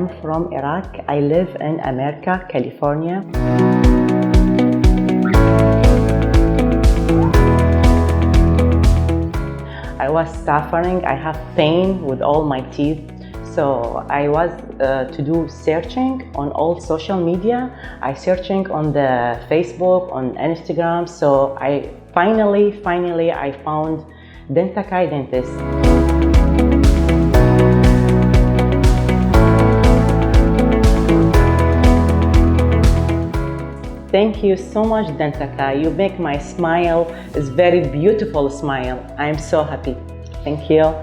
am from Iraq. I live in America, California. I was suffering. I have pain with all my teeth. So I was to do searching on all social media. I searching on the Facebook, on Instagram. So I finally I found Dentakai Dentist. Thank you so much, Dentakai. You make my smile is very beautiful smile. I'm so happy. Thank you.